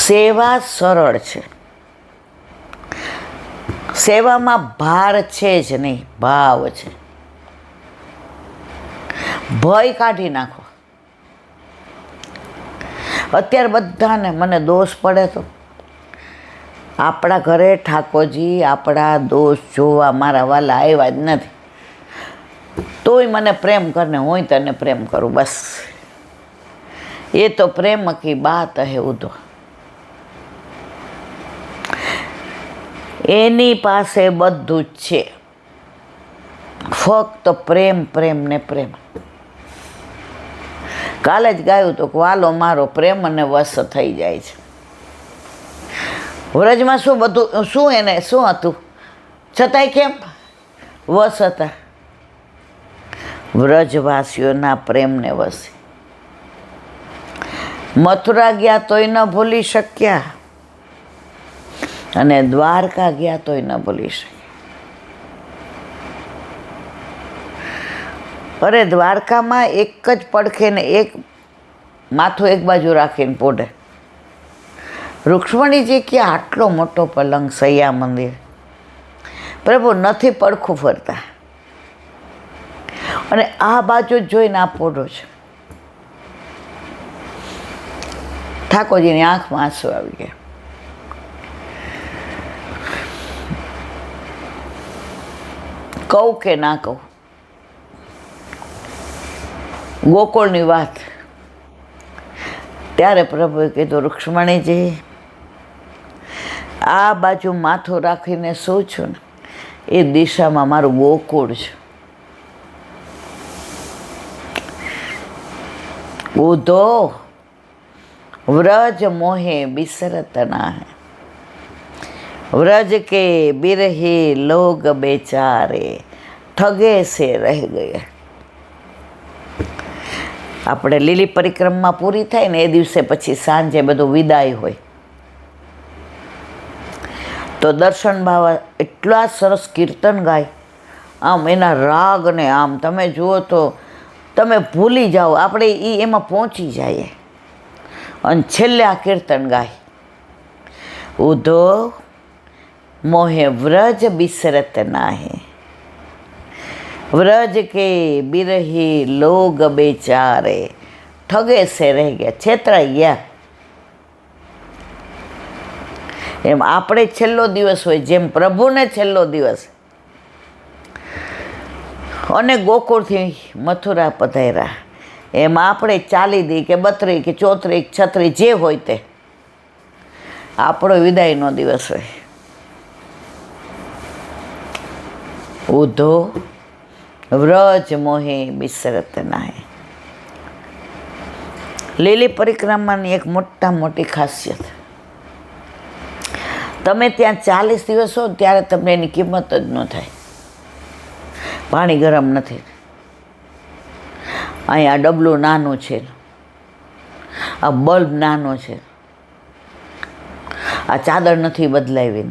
સેવા સરળ છે, સેવામાં ભાર છે જ નહીં, ભાવ છે. ભય કાઢી નાખો. અત્યારે બધાને મને દોષ પડે તો આપણા ઘરે ઠાકોરજી આપણા દોષ જોવા મારા વાલા આવ્યા જ નથી, તોય મને પ્રેમ કરને હું તને પ્રેમ કરું, બસ એ તો પ્રેમ કી બાત હે ઉધો. એની પાસે બધું જ છે, ફક્ત પ્રેમ પ્રેમ ને પ્રેમ. કાલે જ ગાયું તો વાલો મારો પ્રેમ અને વશ થઈ જાય છે. વ્રજમાં શું બધું, શું એને શું હતું, છતાંય કેમ વશ હતા? વ્રજવાસીઓના પ્રેમને વશે. મથુરા ગયા તોય ન ભૂલી શક્યા અને દ્વારકા ગયા તોય ન ભૂલી શક્યા. અરે દ્વારકામાં એક જ પડખે ને એક માથું એક બાજુ રાખીને પોઢે. રૂક્ષ્મણીજી કે આટલો મોટો પલંગ, સૈયા મંદિર, પ્રભુ નથી પડખું ફરતા અને આ બાજુ જોઈને આ પોઢો છે. ઠાકોરજીની આંખમાં આંસુ આવી ગયા. કહું કે ના કહું, ગોકુળની વાત. ત્યારે પ્રભુએ કીધું, રૂક્ષ્મણીજી આ બાજુ માથું રાખીને શું છું ને એ દિશામાં મારું ગોકુળ છે. ઉધો વ્રજ મોહે બિસરત ના હૈ, વ્રજ કે બિરહી લોગ બેચારે ઠગે સે રહ ગયે. આપણે લીલી પરિક્રમા પૂરી થાય ને એ દિવસે પછી સાંજે બધું વિદાય હોય તો દર્શન બાવા એટલા સરસ કીર્તન ગાય, આમ એના રાગ ને આમ તમે જુઓ તો તમે ભૂલી જાઓ, આપણે એમાં પહોંચી જઈએ. અને છેલ્લે આ કીર્તન ગાય, ઉધો મોહે વ્રજ બિસરત નાહે, વ્રજ કે બિરહી લોગ બેચારે ઠગે સે રહી ગયા, છેતરાઈ ગયા. એમ આપણે છેલ્લો દિવસ હોય, જેમ પ્રભુને છેલ્લો દિવસ, અને ગોકુળથી મથુરા પધાર્યા, એમ આપણે 40 દી કે 32 કે 34 કે 36 જે હોય તે આપણો વિદાયનો દિવસ હોય. ઉધો વ્રજ મોહે બિસરત નાહે. લીલી પરિક્રમાની એક મોટી ખાસિયત, તમે ત્યાં 40 દિવસ હો ત્યારે તમને એની કિંમત જ ન થાય. પાણી ગરમ નથી, અહીંયા ડબલું નાનું છે, આ બલ્બ નાનો છે, આ ચાદર નથી બદલાવી.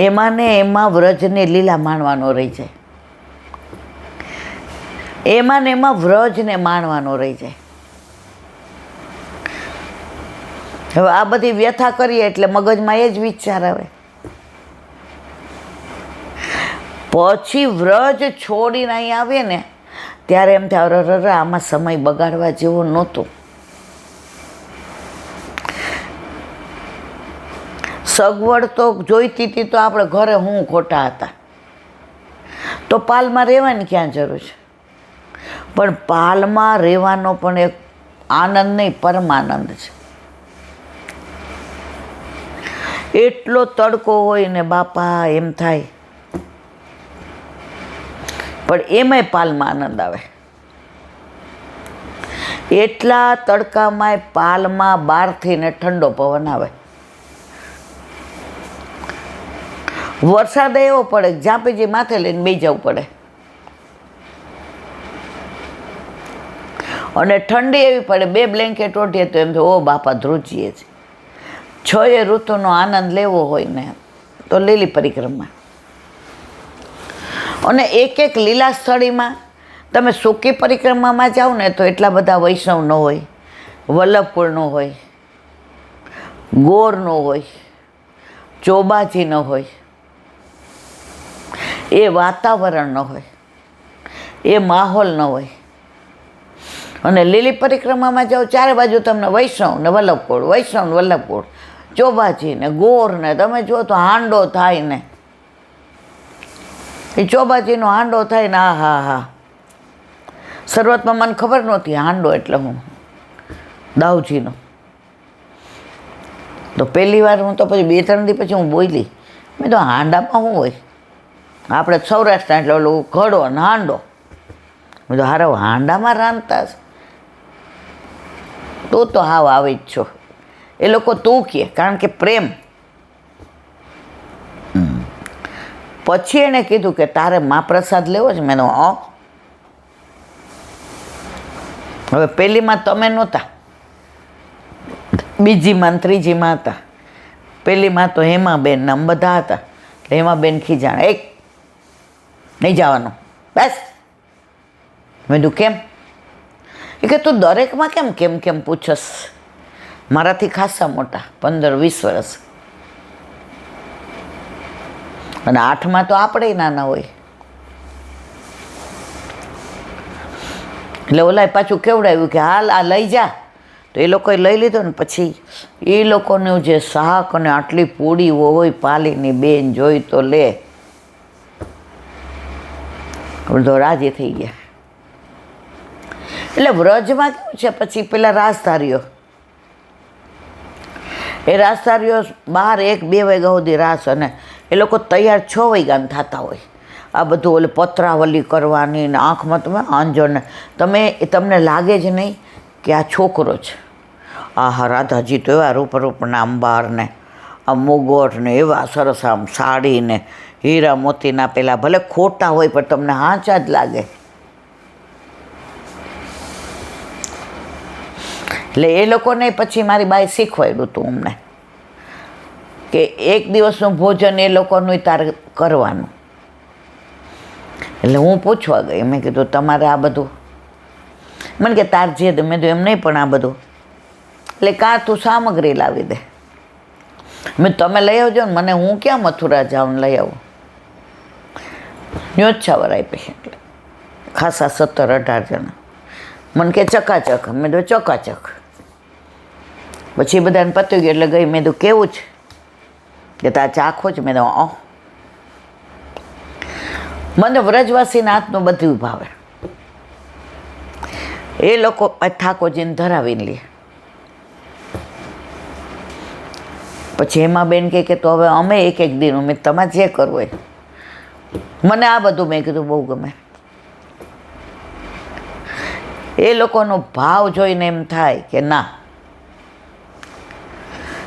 એમાં ને એમાં વ્રજને લીલા માણવાનો રહી જાય, એમાં ને એમાં વ્રજને માણવાનો રહી જાય. હવે આ બધી વ્યથા કરીએ એટલે મગજમાં એ જ વિચાર આવે. પછી વ્રજ છોડીને અહીં આવીએ ને ત્યારે એમ થાય, અરે આમાં સમય બગાડવા જેવો નહોતો. સગવડ તો જોઈતી હતી તો આપણે ઘરે હું ખોટા હતા, તો પાલમાં રહેવાની ક્યાં જરૂર છે? પણ પાલમાં રહેવાનો પણ એક આનંદ નહીં, પરમાનંદ છે. એટલો તડકો હોય ને બાપા, એમ થાય, પણ એમાંય પાલમાં આનંદ આવે. એટલા તડકામાંય પાલમાં બહારથી ને ઠંડો પવન આવે. વરસાદ એવો પડે ઝાંપીજી માથે લઈને બેસી જવું પડે, અને ઠંડી એવી પડે 2 બ્લેન્કેટ ઓઢીએ તો એમ થાય, ઓ બાપા ધ્રુજીએ છે. 6 ઋતુનો આનંદ લેવો હોય ને તો લીલી પરિક્રમા. અને એક લીલા સ્થળીમાં તમે સૂકી પરિક્રમામાં જાઓ ને તો એટલા બધા વૈષ્ણવ ન હોય, વલ્લભકુળનો હોય, ગોરનો હોય, ચોબાજીનો હોય, એ વાતાવરણનો હોય, એ માહોલનો હોય. અને લીલી પરિક્રમામાં જાઓ ચારે બાજુ તમને વૈષ્ણવ ને વલ્લભકુળ, વૈષ્ણવ ને વલ્લભકુળ, ચોબાજી ને ગોર ને તમે જો તો હાંડો થાય ને એ ચોબાજીનો હાંડો થાય ને હા. શરૂઆતમાં મને ખબર નહોતી હાંડો એટલે હું દાઉજીનો. તો પહેલી વાર હું તો પછી 2-3 દી પછી હું બોલી, મેં તો હાંડામાં શું હોય, આપણે સૌરાષ્ટ્ર એટલે ઓલું ઘડો ને હાંડો. મેં તો હારા હાંડામાં રાંધતા છે. તું તો હાવ આવી જ છો. એ લોકો તું કહે, કારણ કે પ્રેમ. પછી એણે કીધું કે તારે મહાપ્રસાદ લેવો છે. મેં હવે પહેલીમાં તમે નહોતા, બીજીમાં ત્રીજીમાં હતા. પહેલીમાં તો હેમાબેન નામ બધા હતા. એટલે હેમાબેન ખીજાણ, એક નહીં જવાનું બસ. મેં કીધું કેમ? એ કે તું દરેકમાં કેમ પૂછસ? મારાથી ખાસા મોટા, 15-20 વર્ષ. અને 8માં તો આપણે નાના હોય. એટલે ઓલાએ પાછું કેવડાવ્યું કે હાલ આ લઈ જા. તો એ લોકોએ લઈ લીધો ને પછી એ લોકોનું જે શાક અને આટલી પૂડી હોય પાલીની બેન જોઈ તો લે તો રાજી થઈ ગયા. એટલે વ્રજમાં કેવું છે, પછી પેલા રાસધારીઓ, એ રાસધારીઓ 12-1-2 વાગ્યા સુધી રાસ, અને એ લોકો તૈયાર 6 વાગ્યાના થતા હોય. આ બધું ઓલે પત્રાવલી કરવાની ને આંખમાં તમે આંજણ ને તમને લાગે જ નહીં કે આ છોકરો છે. આહા રાધાજી તો એવા રૂપના અંબાર ને આ મુગટ ને એવા સરસ આમ સાડી ને હીરા મોતીના પેલા ભલે ખોટા હોય પણ તમને હાંચા જ લાગે. એટલે એ લોકોને પછી મારી બાઈ શીખવાડ્યું હતું અમને કે એક દિવસનું ભોજન એ લોકોનું તારે કરવાનું. એટલે હું પૂછવા ગઈ, મેં કીધું તમારે આ બધું? મને કે તાર જે મેં તો એમ નહીં, પણ આ બધું એટલે કાં તું સામગ્રી લાવી દે. મેં તમે લઈ આવજો ને, મને હું ક્યાં મથુરા જાઉં લઈ આવું. ન્યોછાવર આપી એટલે ખાસા 17-18 જણા. મને કે ચકાચક. મેં તો ચકાચક. પછી બધાને પતી ગયું એટલે ગઈ. મેં તો કેવું છે કે તા ચાખો જ? મેં તો મને વ્રજવાસીના હાથનું બધું ભાવે. એ લોકો ઠાકોરજીને ધરાવીને લે. પછી એમાં બેન કે તો હવે અમે એક દિન મેં તમારે જે કરવું હોય. મને આ બધું મેં કીધું બહુ ગમે. એ લોકોનો ભાવ જોઈને એમ થાય કે ના,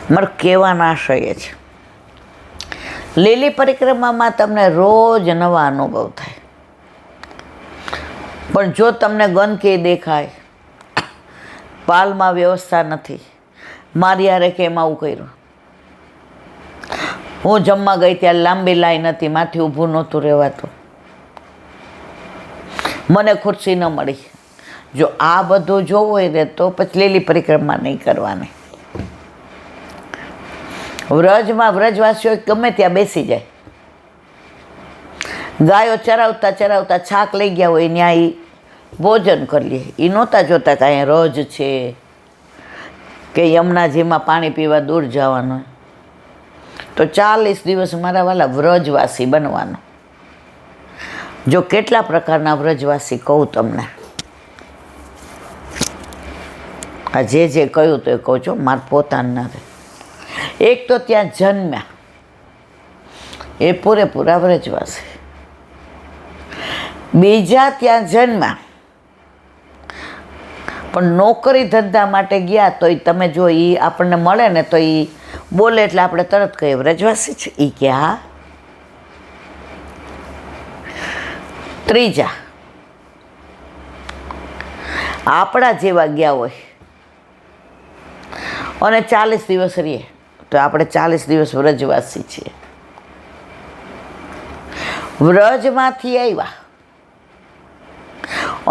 મારે કહેવાના આશય છે. લીલી પરિક્રમામાં તમને રોજ નવા અનુભવ થાય. પણ જો તમને ગંદકી દેખાય, પાલમાં વ્યવસ્થા નથી, મારી યારે કેમ આવું કર્યું, હું જમવા ગઈ ત્યાં લાંબી લાઈન હતી, માથી ઊભું નહોતું રહેવાતું, મને ખુરશી ન મળી, જો આ બધું જોવું હોય ને તો પછી લીલી પરિક્રમા નહીં કરવાની. વ્રજમાં વ્રજવાસીઓ ગમે ત્યાં બેસી જાય. ગાયો ચરાવતા ચરાવતા છાક લઈ ગયા હોય ત્યાં એ ભોજન કરી લે. એ નહોતા જોતા કે અહીંયા રજ છે કે યમુનાજીમાં પાણી પીવા દૂર જવાનું. તો 40 દિવસ મારા વાલા વ્રજવાસી બનવાનો. જો કેટલા પ્રકારના વ્રજવાસી કહું તમને, આ જે કહ્યું તો એ કહું છું, મારે પોતાના નથી. એક તો ત્યાં જન્મ્યા એ પૂરેપૂરા વ્રજવાસી. બીજા ત્યાં જન્મ્યા પણ નોકરી ધંધા માટે ગયા તો તમે જો એ આપણને મળે ને તો એ બોલે એટલે આપણે તરત કહીએ વ્રજવાસી છે. એ કે હા. ત્રીજા આપણા જેવા ગયા હોય અને 40 દિવસ રહીએ તો આપણે 40 દિવસ વ્રજવાસી છીએ. વ્રજમાંથી આવ્યા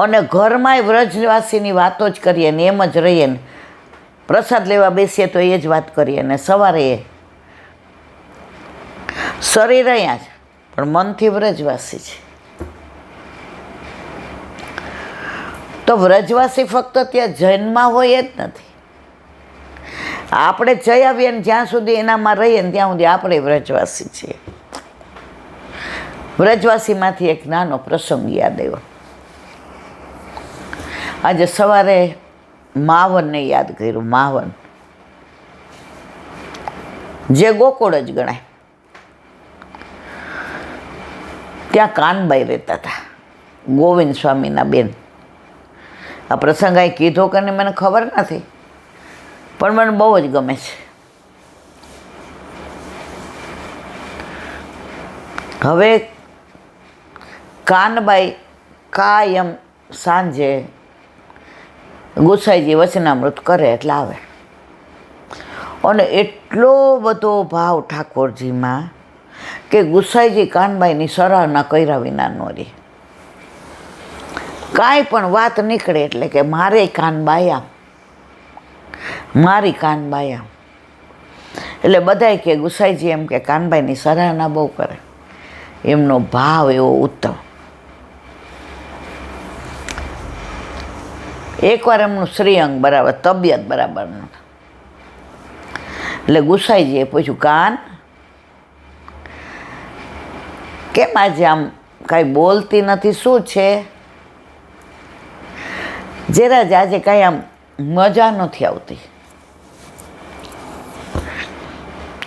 અને ઘરમાંય વ્રજવાસીની વાતો જ કરીએ ને એમ જ રહીએ ને પ્રસાદ લેવા બેસીએ તો એ જ વાત કરીએ, અને સવારે એ શરીર અહીંયા છે પણ મનથી વ્રજવાસી છે. તો વ્રજવાસી ફક્ત ત્યાં જન્મમાં હોય જ નથી. આપણે જઈ આવીએ ને જ્યાં સુધી એનામાં રહીએ ને ત્યાં સુધી આપણે વ્રજવાસી છીએ. વ્રજવાસીમાંથી એક નાનો પ્રસંગ યાદ આવ્યો. આજે સવારે માવનને યાદ કર્યું. માવન જે ગોકુળ જ ગણાય, ત્યાં કાનબાઈ રહેતા હતા, ગોવિંદ સ્વામીના બેન. આ પ્રસંગ અહીં કીધો કે મને ખબર નથી, પણ મને બહુ જ ગમે છે. હવે કાનબાઈ કાયમ સાંજે ગુસાઈજી વચનામૃત કરે એટલે આવે, અને એટલો બધો ભાવ ઠાકોરજીમાં કે ગુસાઈજી કાનબાઈની સરાહના કર્યા વિના ન રહે. કાંઈ પણ વાત નીકળે એટલે કે મારે કાનબાઈ આમ, મારી કાનબાઈ આમ. એટલે બધાય કે ગુસાઈજી એમ કે કાનબાઈની સરાહના બહુ કરે, એમનો ભાવ એવો ઉત્તમ. એકવાર એમનું શ્રીઅંગ બરાબર, તબિયત બરાબર નહોતું, એટલે ગુસાઈજીએ પૂછ્યું, કાન કેમ આજે આમ કાંઈ બોલતી નથી, શું છે? જરાજ આજે કાંઈ આમ મજા નથી આવતી.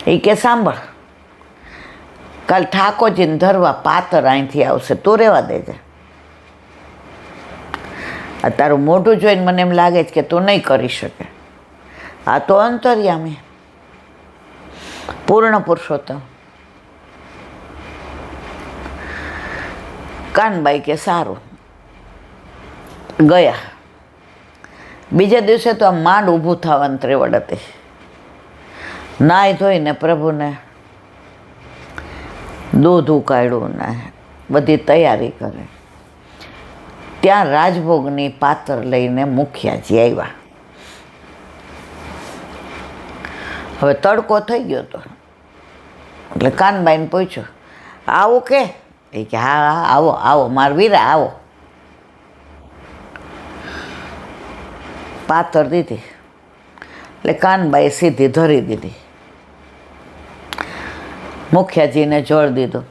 એ કે સાંભળ, કાલ ઠાકોરજીને ધરવા પાતર અહીંથી આવશે, તું રહેવા દેજે. આ તારું મોઢું જોઈને મને એમ લાગે છે કે તું નહીં કરી શકે. આ તો અંતર્યામી પૂર્ણ પુરુષોત્તમ. કાનબાઈ કે સારું, ગયા. બીજા દિવસે તો આમ માંડ ઊભું થવાની ત્રેવડ હતી. નાહી ધોઈને પ્રભુને દૂધ ઉકાળ્યું ને બધી તૈયારી કરે. ત્યાં રાજભોગની પાત્ર લઈને મુખિયાજી આવ્યા. હવે તડકો થઈ ગયો હતો, એટલે કાનબાઈને પૂછ્યું, આવું કે? એ કે હા હા આવો આવો માર વીરા આવો. પાતર દીધી એટલે કાનબાઈ સીધી ધરી દીધી. મુખિયાજીને જળ દીધું.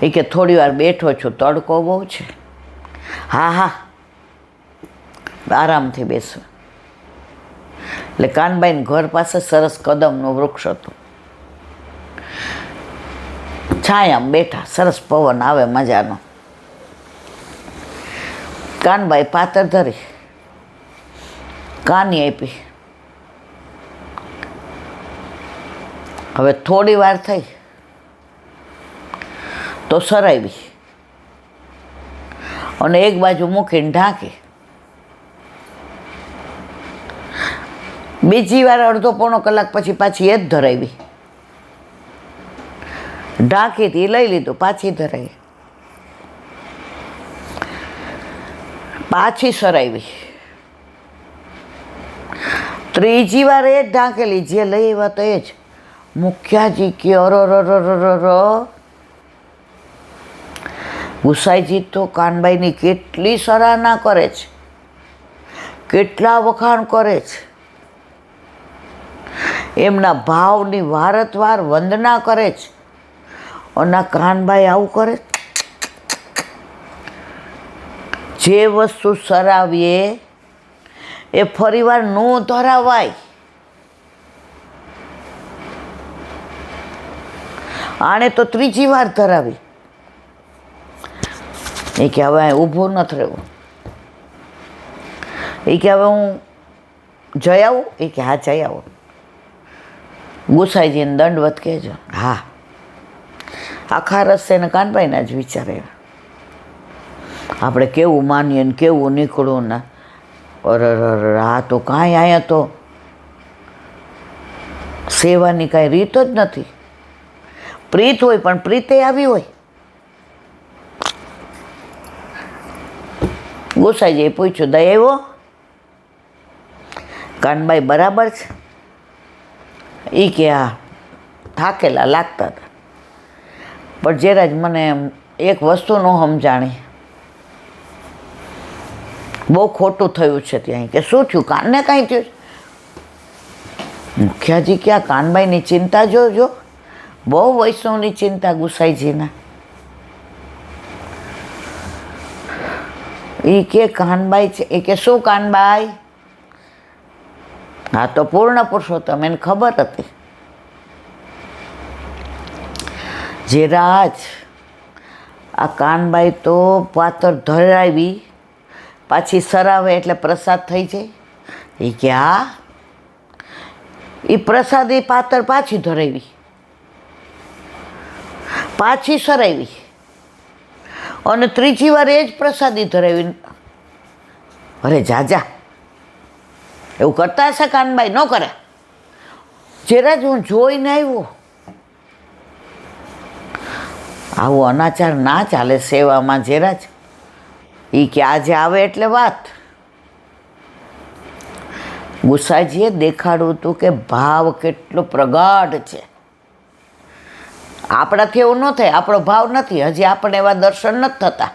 એ કે થોડી વાર બેઠો છું, તડકો બહુ છે. હા હા આરામથી બેસો. એટલે કાનબાઈને ઘર પાસે સરસ કદમનું વૃક્ષ હતું, છાયામાં બેઠા, સરસ પવન આવે મજાનો. કાનબાઈ પાતર ધરી, કાની આપી. હવે થોડી વાર થઈ તો સરાવી અને એક બાજુ મૂકીને ઢાંકી. બીજી વાર અડધો પોણો કલાક પછી પાછી એ જ ધરાવી. ઢાંકીથી લઈ લીધું, પાછી ધરાવી, પાછી સરાવી. ત્રીજી વાર એ જ ઢાંકેલી, જે લઈ આવ્યા તો એ જ. મુખિયાજી કે અર ગુસાઈજી તો કાનબાઈની કેટલી સરાહના કરે છે, કેટલા વખાણ કરે છે, એમના ભાવની વારંવાર વંદના કરે છે. અને કાનબાઈ આવું કરે. જે વસ્તુ સરાવીએ એ ફરીવાર ન ધરાવાય. આણે તો ત્રીજી વાર ધરાવી. એ કે હવે ઊભું નથી રહેવું. એ કે હવે હું જઈ આવું? એ કે હા જઈ આવો. ગુસાઈજીને દંડવત કહેજો. હા. આખા રસ્તે ને કાનબાઈના જ વિચારે, આપણે કેવું માનીએ ને કેવું નીકળવું ને. આ તો કાંઈ અહીંયા તો સેવાની કાંઈ રીત જ નથી. પ્રીત હોય પણ પ્રીતે આવી હોય. ગુસાઈજીએ પૂછ્યું, દયા આવ્યો? કાનબાઈ બરાબર છે? એ કે હા, થાકેલા લાગતા હતા. પણ જરાજ મને એક વસ્તુ ન સમજાણી, બહુ ખોટું થયું છે ત્યાં. કે શું થયું? કાનને કાંઈ થયું? મુખિયાજી કે આ કાનબાઈની ચિંતા જોજો, બહુ વૈષ્ણવની ચિંતા ગુસાઈજીના. એ કે કાનબાઈ છે. એ કે શું કાનબાઈ? હા તો પૂર્ણ પુરુષોત્તમ, એને ખબર હતી. જે રાજ આ કાનબાઈ તો પાતર ધરાવી પાછી સરાવે એટલે પ્રસાદ થઈ જાય. એ કે હા, એ પ્રસાદી પાતર પાછી ધરાવી, પાછી સરાવી, અને ત્રીજી વાર એ જ પ્રસાદી ધરાવી. અરે જાજા, એવું કરતા હશે કાનબાઈ? ન કરે. જરાજ હું જોઈને આવ્યો. આવું અનાચાર ના ચાલે સેવામાં જરાજ. એ કે આજે આવે એટલે વાત. ગુસાઈજીએ દેખાડ્યું હતું કે ભાવ કેટલો પ્રગાઢ છે. આપણાથી એવું ન થાય, આપણો ભાવ નથી, હજી આપણને એવા દર્શન નથી થતા.